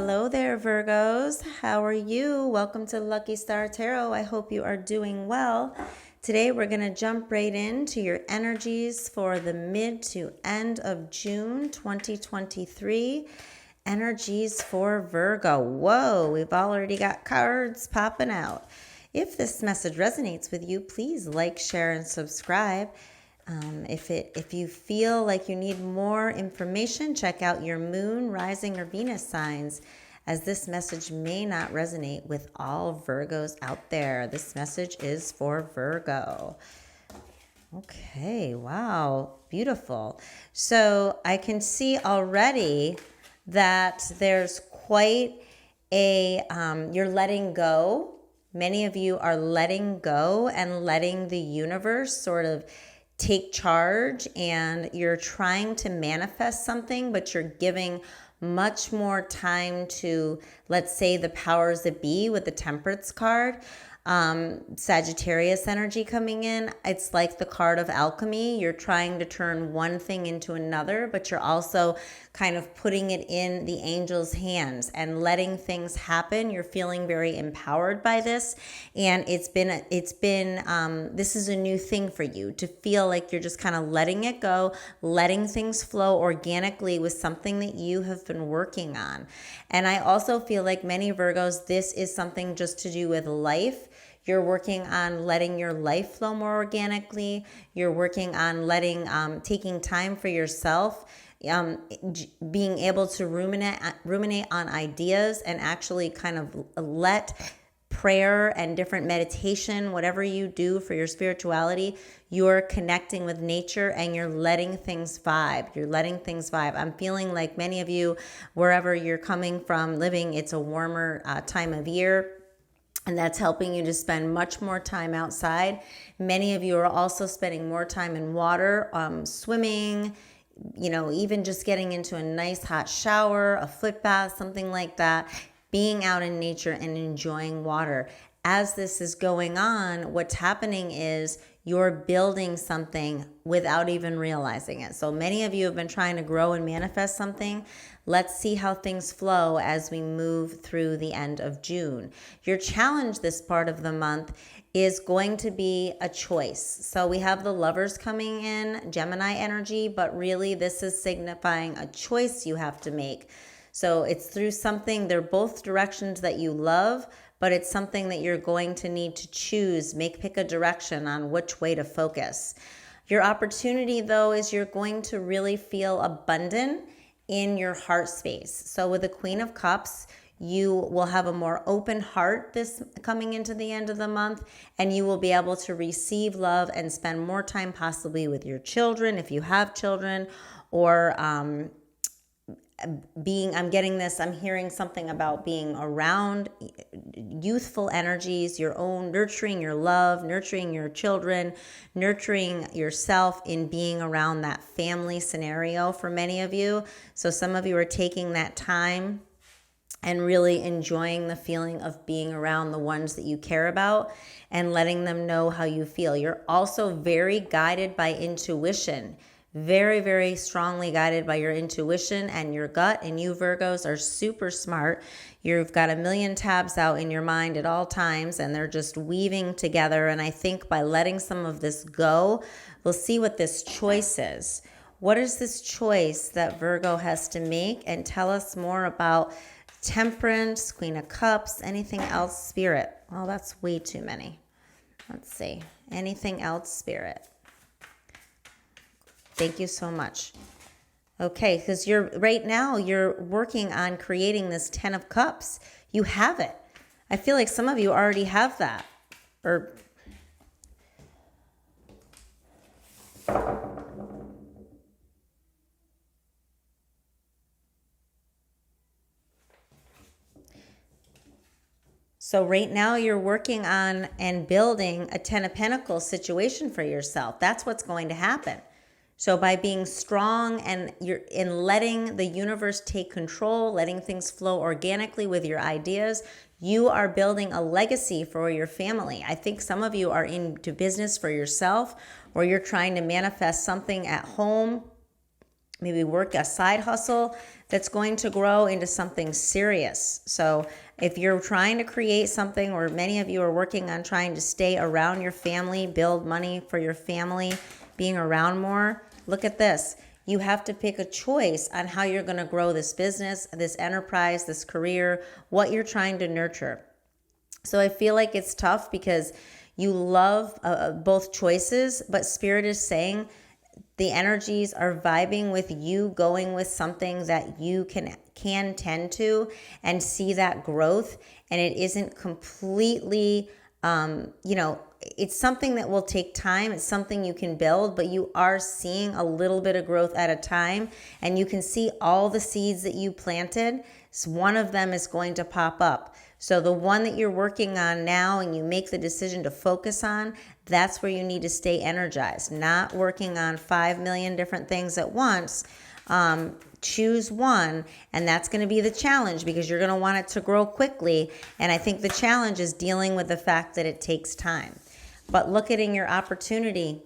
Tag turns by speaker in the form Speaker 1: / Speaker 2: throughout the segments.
Speaker 1: Hello there, Virgos. How are you? Welcome to Lucky Star Tarot. I hope you are doing well. Today, we're going to jump right into your energies for the mid to end of June 2023. Energies for Virgo. Whoa, we've already got cards popping out. If this message resonates with you, please like, share, and subscribe. If you feel like you need more information, check out your moon, rising, or Venus signs, as this message may not resonate with all Virgos out there. This message is for Virgo. Okay, wow, beautiful. So I can see already that there's quite a, you're letting go. Many of you are letting go and letting the universe sort of take charge, and you're trying to manifest something, but you're giving much more time to, let's say, the powers that be with the Temperance card. Sagittarius energy coming in. It's like the card of alchemy. You're trying to turn one thing into another, but you're also kind of putting it in the angel's hands and letting things happen. You're feeling very empowered by this. And this is a new thing for you to feel like you're just kind of letting it go, letting things flow organically with something that you have been working on. And I also feel like many Virgos, this is something just to do with life. You're working on letting your life flow more organically. You're working on taking time for yourself, being able to ruminate on ideas and actually kind of let prayer and different meditation, whatever you do for your spirituality, you're connecting with nature and you're letting things vibe. You're letting things vibe. I'm feeling like many of you, wherever you're coming from, living, it's a warmer time of year. And that's helping you to spend much more time outside. Many of you are also spending more time in water, swimming, even just getting into a nice hot shower, a foot bath, something like that, being out in nature and enjoying water. As this is going on, what's happening is you're building something without even realizing it. So many of you have been trying to grow and manifest something. Let's see how things flow as we move through the end of June. Your challenge this part of the month is going to be a choice. So we have the Lovers coming in, Gemini energy, but really this is signifying a choice you have to make. So it's through something, they're both directions that you love, but it's something that you're going to need to choose, pick a direction on which way to focus. Your opportunity, though, is you're going to really feel abundant in your heart space. So with the Queen of Cups, you will have a more open heart this coming into the end of the month, and you will be able to receive love and spend more time possibly with your children, if you have children, or I'm hearing something about being around youthful energies, your own, nurturing your love, nurturing your children, nurturing yourself in being around that family scenario for many of you. So some of you are taking that time and really enjoying the feeling of being around the ones that you care about and letting them know how you feel. You're also very guided by intuition. Very, very strongly guided by your intuition and your gut. And you Virgos are super smart. You've got a million tabs out in your mind at all times, and they're just weaving together. And I think by letting some of this go, we'll see what this choice is. What is this choice that Virgo has to make? And tell us more about Temperance, Queen of Cups, anything else, Spirit. Well, that's way too many. Let's see. Anything else, Spirit? Thank you so much. Okay, because right now you're working on creating this 10 of Cups. You have it. I feel like some of you already have that. So right now you're working on and building a 10 of Pentacles situation for yourself. That's what's going to happen. So by being strong and you're in letting the universe take control, letting things flow organically with your ideas, you are building a legacy for your family. I think some of you are into business for yourself, or you're trying to manifest something at home maybe work a side hustle that's going to grow into something serious. So if you're trying to create something, or many of you are working on trying to stay around your family, build money for your family, being around more, look at this. You have to pick a choice on how you're going to grow this business, this enterprise, this career, what you're trying to nurture. So I feel like it's tough because you love both choices, but Spirit is saying the energies are vibing with you going with something that you can tend to and see that growth. And it isn't completely, it's something that will take time. It's something you can build, but you are seeing a little bit of growth at a time. And you can see all the seeds that you planted. So one of them is going to pop up. So the one that you're working on now and you make the decision to focus on, that's where you need to stay energized, not working on 5 million different things at once. Choose one, and that's going to be the challenge because you're going to want it to grow quickly. And I think the challenge is dealing with the fact that it takes time. But look at in your opportunity,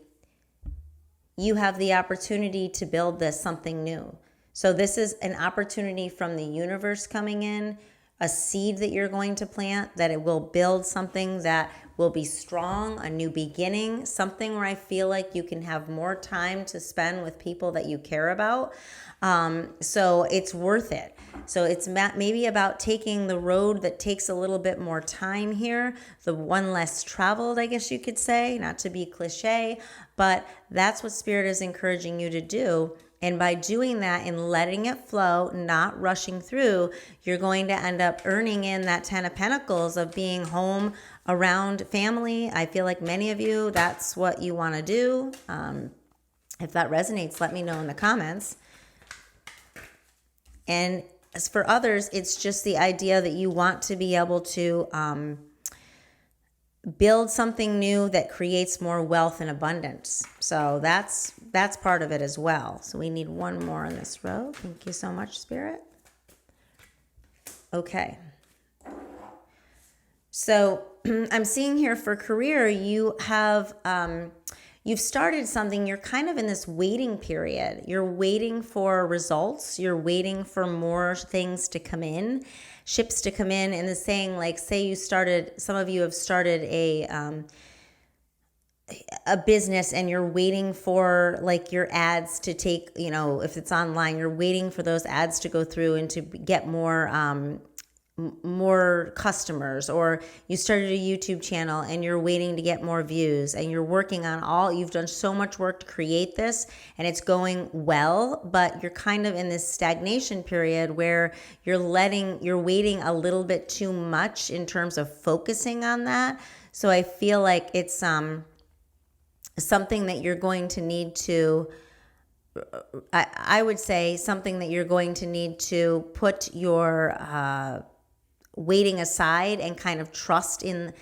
Speaker 1: you have the opportunity to build this something new. So this is an opportunity from the universe coming in, a seed that you're going to plant, that it will build something that will be strong, a new beginning, something where I feel like you can have more time to spend with people that you care about. So it's worth it. So it's maybe about taking the road that takes a little bit more time here, the one less traveled, I guess you could say, not to be cliche, but that's what Spirit is encouraging you to do. And by doing that and letting it flow, not rushing through, you're going to end up earning in that 10 of Pentacles of being home around family. I feel like many of you, that's what you want to do. If that resonates, let me know in the comments. And as for others, it's just the idea that you want to be able to build something new that creates more wealth and abundance. So that's part of it as well. So we need one more in this row. Thank you so much, Spirit. Okay. So I'm seeing here for career, you have you've started something. You're kind of in this waiting period. You're waiting for results. You're waiting for more things to come in, ships to come in. And the saying, like, say you started, some of you have started a business and you're waiting for like your ads to take, if it's online, you're waiting for those ads to go through and to get more customers, or you started a YouTube channel and you're waiting to get more views, and you're working on you've done so much work to create this and it's going well, but you're kind of in this stagnation period where you're waiting a little bit too much in terms of focusing on that. So I feel like it's something that you're going to need to, I would say something that you're going to need to put your waiting aside and kind of trust in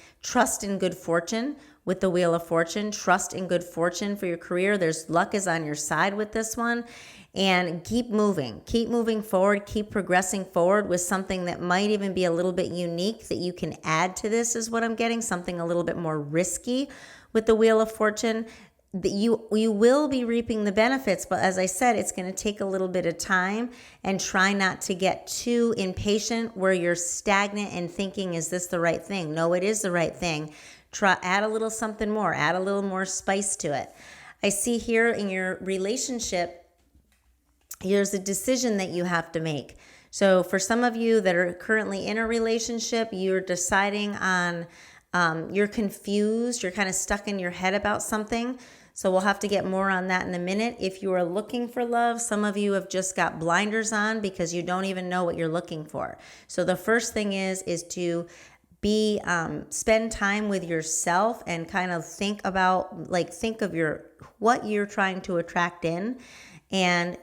Speaker 1: good fortune with the Wheel of Fortune. Trust in good fortune for your career. There's luck is on your side with this one. And keep moving forward, keep progressing forward with something that might even be a little bit unique that you can add to this, is what I'm getting. Something a little bit more risky with the Wheel of Fortune. You will be reaping the benefits, but as I said, it's going to take a little bit of time, and try not to get too impatient where you're stagnant and thinking, is this the right thing? No, it is the right thing. Add a little something more, add a little more spice to it. I see here in your relationship, there's a decision that you have to make. So for some of you that are currently in a relationship, you're deciding on, you're confused, you're kind of stuck in your head about something. So we'll have to get more on that in a minute. If you are looking for love, some of you have just got blinders on because you don't even know what you're looking for. So the first thing is to spend time with yourself and kind of think about, think of what you're trying to attract in, and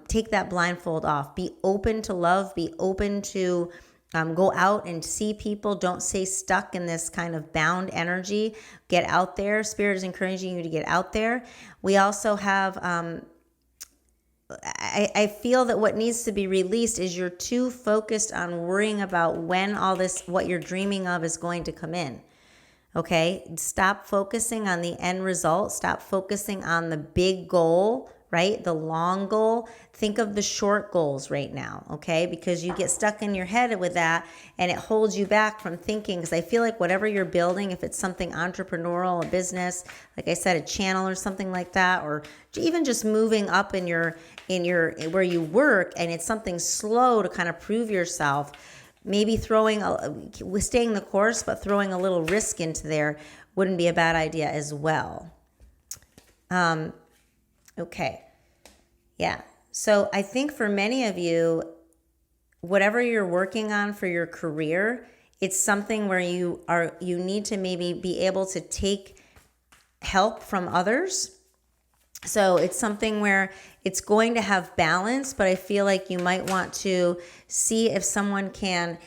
Speaker 1: take that blindfold off. Be open to love. Be open to go out and see people. Don't stay stuck in this kind of bound energy. Get out there. Spirit is encouraging you to get out there. We also have, I feel that what needs to be released is you're too focused on worrying about when all this, what you're dreaming of, is going to come in. Okay? Stop focusing on the end result. Stop focusing on the big goal, right? The long goal. Think of the short goals right now, okay? Because you get stuck in your head with that and it holds you back from thinking. Because I feel like whatever you're building, if it's something entrepreneurial, a business, like I said, a channel or something like that, or even just moving up in your where you work, and it's something slow to kind of prove yourself, maybe staying the course, but throwing a little risk into there wouldn't be a bad idea as well. Okay. Yeah. So I think for many of you, whatever you're working on for your career, it's something where you need to maybe be able to take help from others. So it's something where it's going to have balance, but I feel like you might want to see if someone can,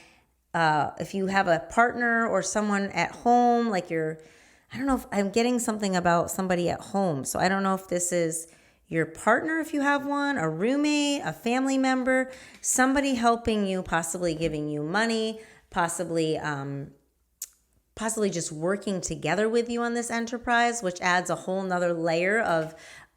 Speaker 1: if you have a partner or someone at home, like I don't know if I'm getting something about somebody at home. So I don't know if this is your partner, if you have one, a roommate, a family member, somebody helping you, possibly giving you money, possibly just working together with you on this enterprise, which adds a whole nother layer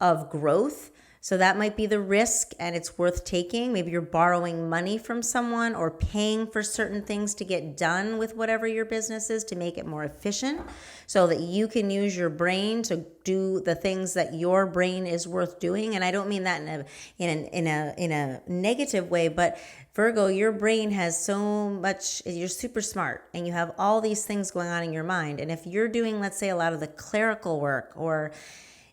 Speaker 1: of growth. So that might be the risk, and it's worth taking. Maybe you're borrowing money from someone or paying for certain things to get done with whatever your business is to make it more efficient so that you can use your brain to do the things that your brain is worth doing. And I don't mean that in a negative way, but Virgo, your brain has so much, you're super smart and you have all these things going on in your mind. And if you're doing, let's say, a lot of the clerical work, or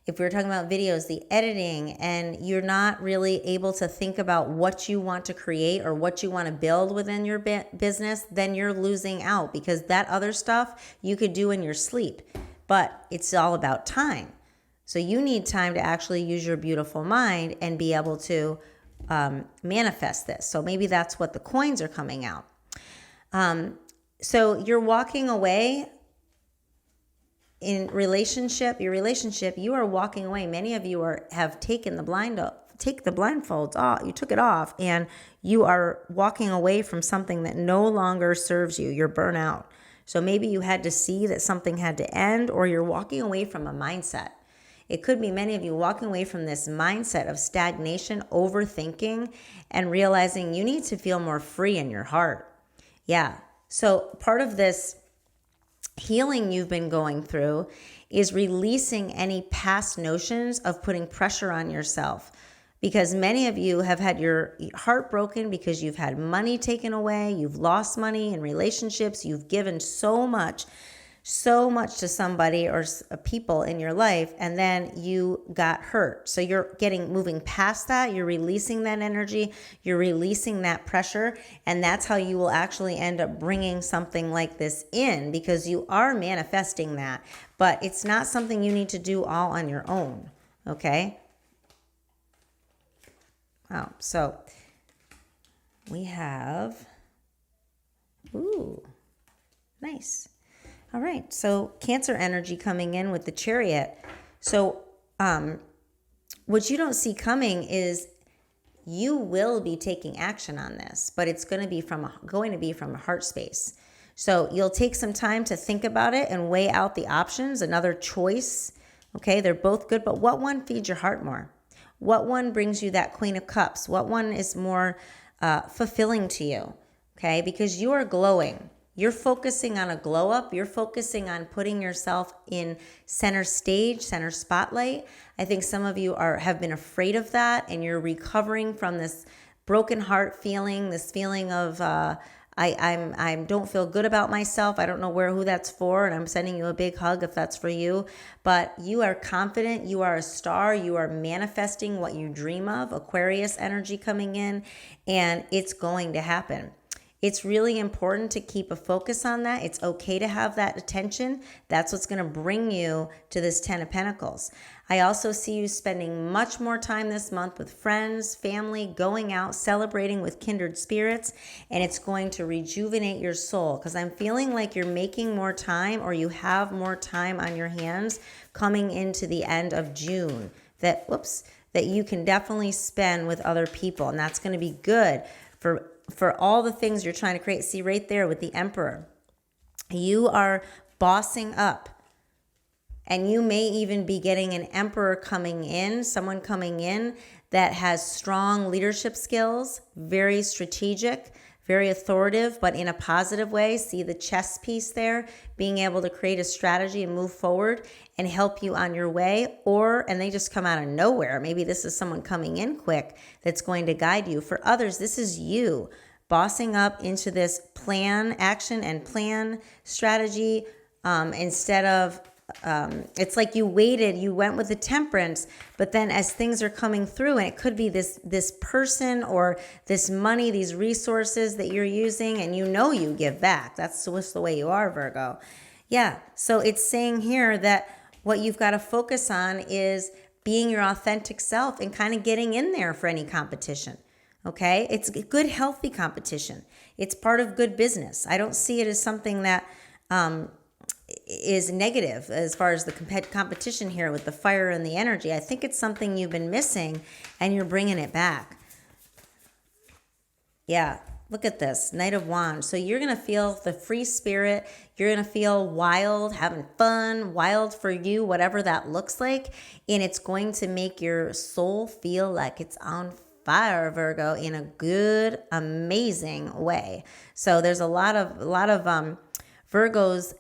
Speaker 1: if we're talking about videos, the editing, and you're not really able to think about what you want to create or what you want to build within your business, then you're losing out, because that other stuff you could do in your sleep. But it's all about time. So you need time to actually use your beautiful mind and be able to manifest this. So maybe that's what the coins are coming out. So you're walking away in your relationship, you are walking away. Many of you have taken the blindfolds off. You took it off, and you are walking away from something that no longer serves you. You're burnout. So maybe you had to see that something had to end, or you're walking away from a mindset. It could be many of you walking away from this mindset of stagnation, overthinking, and realizing you need to feel more free in your heart. Yeah. So part of this healing you've been going through is releasing any past notions of putting pressure on yourself, because many of you have had your heart broken because you've had money taken away, you've lost money in relationships, you've given so much to somebody or people in your life, and then you got hurt. So you're moving past that, you're releasing that energy, you're releasing that pressure, and that's how you will actually end up bringing something like this in, because you are manifesting that, but it's not something you need to do all on your own, okay? Wow, so we have, ooh, nice. All right, so Cancer energy coming in with the Chariot. So what you don't see coming is you will be taking action on this, but it's going to be from a heart space. So you'll take some time to think about it and weigh out the options, another choice. Okay, they're both good, but what one feeds your heart more? What one brings you that Queen of Cups? What one is more fulfilling to you? Okay, because you are glowing. You're focusing on a glow up. You're focusing on putting yourself in center stage, center spotlight. I think some of you have been afraid of that, and you're recovering from this broken heart feeling, this feeling of I don't feel good about myself. I don't know who that's for, and I'm sending you a big hug if that's for you. But you are confident. You are a star. You are manifesting what you dream of. Aquarius energy coming in, and it's going to happen. It's really important to keep a focus on that. It's okay to have that attention. That's what's going to bring you to this 10 of Pentacles. I also see you spending much more time this month with friends, family, going out, celebrating with kindred spirits, and it's going to rejuvenate your soul, because I'm feeling like you're making more time, or you have more time on your hands coming into the end of June that you can definitely spend with other people, and that's going to be good for all the things you're trying to create. See right there with the Emperor, you are bossing up, And you may even be getting an emperor coming in, someone coming in that has strong leadership skills, very strategic, very authoritative, but in a positive way. See the chess piece there, being able to create a strategy and move forward and help you on your way. And they just come out of nowhere. Maybe this is someone coming in quick that's going to guide you. For others, this is you bossing up into this action and plan strategy instead of it's like you went with the temperance, but then as things are coming through, and it could be this person or this money, these resources that you're using, and you give back. That's just the way you are, Virgo. Yeah, so it's saying here that what you've got to focus on is being your authentic self and kind of getting in there for any competition. Okay? It's good, healthy competition. It's part of good business. I don't see it as something that is negative as far as the competition here with the fire and the energy. I think it's something you've been missing and you're bringing it back. Yeah, look at this, Knight of Wands. So you're going to feel the free spirit. You're going to feel wild, having fun, wild for you, whatever that looks like. And it's going to make your soul feel like it's on fire, Virgo, in a good, amazing way. So there's a lot of Virgos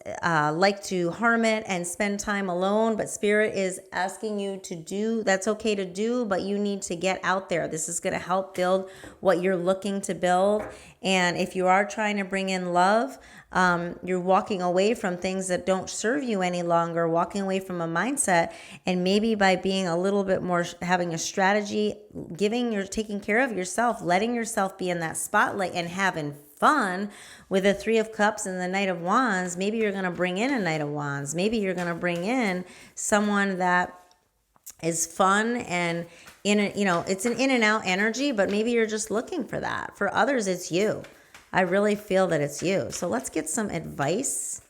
Speaker 1: like to hermit and spend time alone, but Spirit is asking you to do, that's okay to do, but you need to get out there. This is going to help build what you're looking to build. And if you are trying to bring in love, you're walking away from things that don't serve you any longer, walking away from a mindset, and maybe by being a little bit more, having a strategy, taking care of yourself, letting yourself be in that spotlight and having fun with the Three of Cups and the Knight of Wands. Maybe you're going to bring in a Knight of Wands. Maybe you're going to bring in someone that is fun and it's an in and out energy, but maybe you're just looking for that. For others, it's you. I really feel that it's you. So let's get some advice.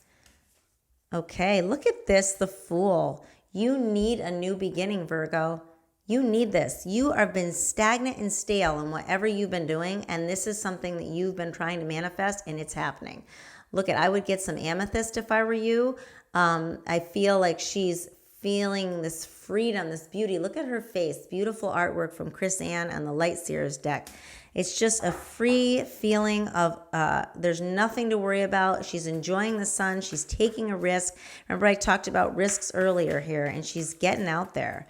Speaker 1: Okay, look at this, the Fool. You need a new beginning, Virgo. You need this. You have been stagnant and stale in whatever you've been doing, and this is something that you've been trying to manifest, and it's happening. I would get some amethyst if I were you. I feel like she's feeling this freedom, this beauty. Look at her face. Beautiful artwork from Chris Ann and the Light Seers deck. It's just a free feeling of there's nothing to worry about. She's enjoying the sun. She's taking a risk. Remember I talked about risks earlier here, and she's getting out there.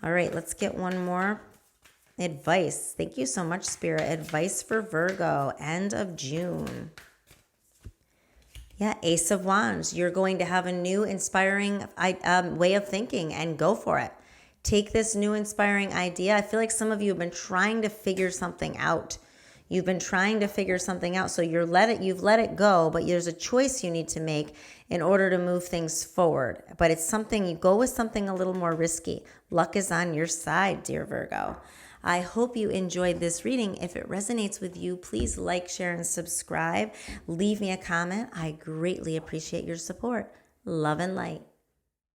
Speaker 1: All right, let's get one more advice. Thank you so much, Spirit. Advice for Virgo, end of June. Yeah, Ace of Wands. You're going to have a new inspiring way of thinking, and go for it. Take this new inspiring idea. I feel like some of you have been trying to figure something out. You've been trying to figure something out. So you've let it go, but there's a choice you need to make in order to move things forward. But it's something, you go with something a little more risky. Luck is on your side, dear Virgo. I hope you enjoyed this reading. If it resonates with you, please like, share, and subscribe. Leave me a comment. I greatly appreciate your support. Love and light.